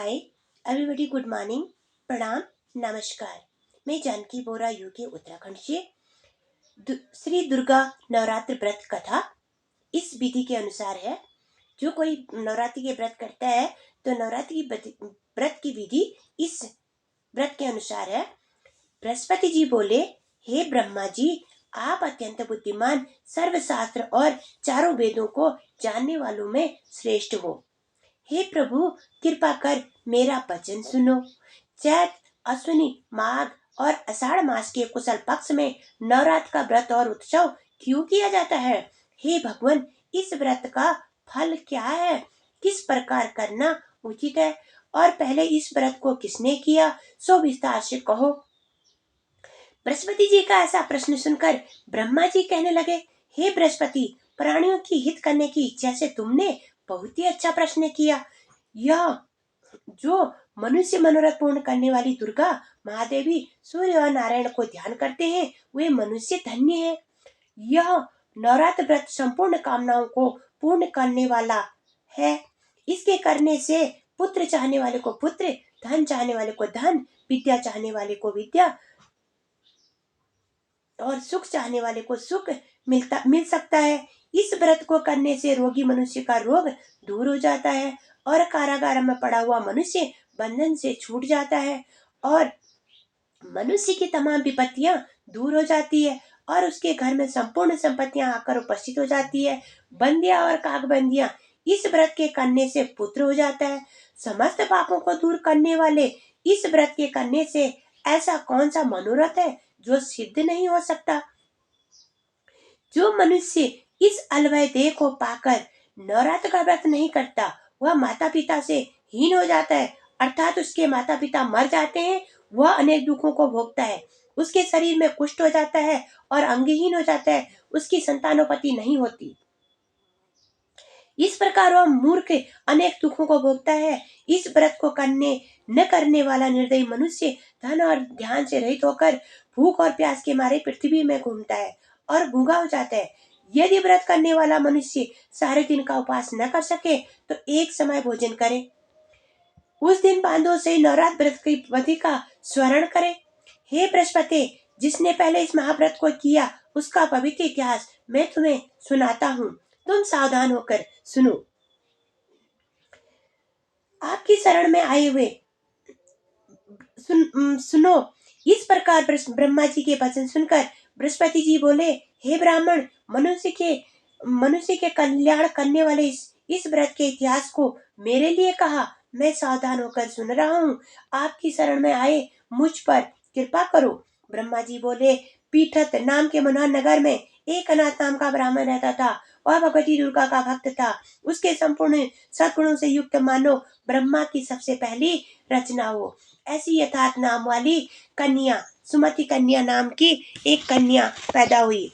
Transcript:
Hi everybody, good morning, प्रणाम, नमस्कार। मैं जानकी बोरा यूके उत्तराखंड से। श्री दुर्गा नवरात्र व्रत कथा इस विधि के अनुसार है। जो कोई नवरात्रि के व्रत करता है तो नवरात्रि की व्रत की विधि इस व्रत के अनुसार है। बृहस्पति जी बोले, हे ब्रह्मा जी, आप अत्यंत बुद्धिमान, सर्वशास्त्र और चारों वेदों को जानने वालों में श्रेष्ठ हो। हे प्रभु, कृपा कर मेरा वचन सुनो। चैत, अश्विनी, माघ और आषाढ़ मास के कुशल पक्ष में नवरात्र का व्रत और उत्सव क्यों किया जाता है? हे भगवान, इस व्रत का फल क्या है? किस प्रकार करना उचित है? और पहले इस व्रत को किसने किया, सो विस्तार से कहो। बृहस्पति जी का ऐसा प्रश्न सुनकर ब्रह्मा जी कहने लगे, हे बृहस्पति, प्राणियों की हित करने की इच्छा से तुमने बहुत ही अच्छा प्रश्न किया। यह जो मनुष्य मनोरथ पूर्ण करने वाली दुर्गा महादेवी सूर्य और नारायण को ध्यान करते हैं, वे मनुष्य धन्य है। यह नवरात्र व्रत संपूर्ण कामनाओं को पूर्ण करने वाला है। इसके करने से पुत्र चाहने वाले को पुत्र, धन चाहने वाले को धन, विद्या चाहने वाले को विद्या और सुख चाहने वाले को सुख मिल सकता है। इस व्रत को करने से रोगी मनुष्य का रोग दूर हो जाता है और कारागार में पड़ा हुआ मनुष्य बंधन से छूट जाता है और मनुष्य की तमाम विपत्तियां दूर हो जाती है और उसके घर में संपूर्ण संपत्तियां आकर उपस्थित हो जाती है। बंदियां और कागबंदियां इस व्रत के करने से पुत्र हो जाता है। समस्त पापों को दूर करने वाले इस व्रत के करने से ऐसा कौन सा मनोरथ है जो सिद्ध नहीं हो सकता? जो मनुष्य इस अलवय देह को पाकर नवरात्र का व्रत नहीं करता, वह माता पिता से हीन हो जाता है, अर्थात उसके माता पिता मर जाते हैं। वह अनेक दुखों को भोगता है, उसके शरीर में कुष्ठ हो जाता है और अंगहीन हो जाता है, उसकी संतानोपति नहीं होती। इस प्रकार वह मूर्ख अनेक दुखों को भोगता है। इस व्रत को न करने वाला निर्दयी मनुष्य धन और ध्यान से रहित होकर भूख और प्यास के मारे पृथ्वी में घूमता है और गूंगा हो जाता है। यदि व्रत करने वाला मनुष्य सारे दिन का उपवास न कर सके तो एक समय भोजन करे। उस दिन बांधों से नवरात्र व्रत की विधि का स्मरण करे। हे बृहस्पति, जिसने पहले इस महाव्रत को किया उसका पवित्र इतिहास मैं तुम्हें सुनाता हूँ। तुम सावधान होकर सुनो। आपकी शरण में आए हुए सुनो। इस प्रकार ब्रह्मा जी के वचन सुनकर बृहस्पति जी बोले, हे ब्राह्मण, मनुष्य के कल्याण करने वाले इस व्रत के इतिहास को मेरे लिए कहा। मैं सावधान होकर सुन रहा हूँ। आपकी शरण में आए मुझ पर कृपा करो। ब्रह्मा जी बोले, पीठत नाम के मनोहर नगर में एक अनाथ नाम का ब्राह्मण रहता था। वह भगवती दुर्गा का भक्त था। उसके संपूर्ण सद्गुणों से युक्त मानो ब्रह्मा की सबसे पहली रचना हो। ऐसी यथार्थ नाम वाली कन्या, सुमति कन्या नाम की एक कन्या पैदा हुई।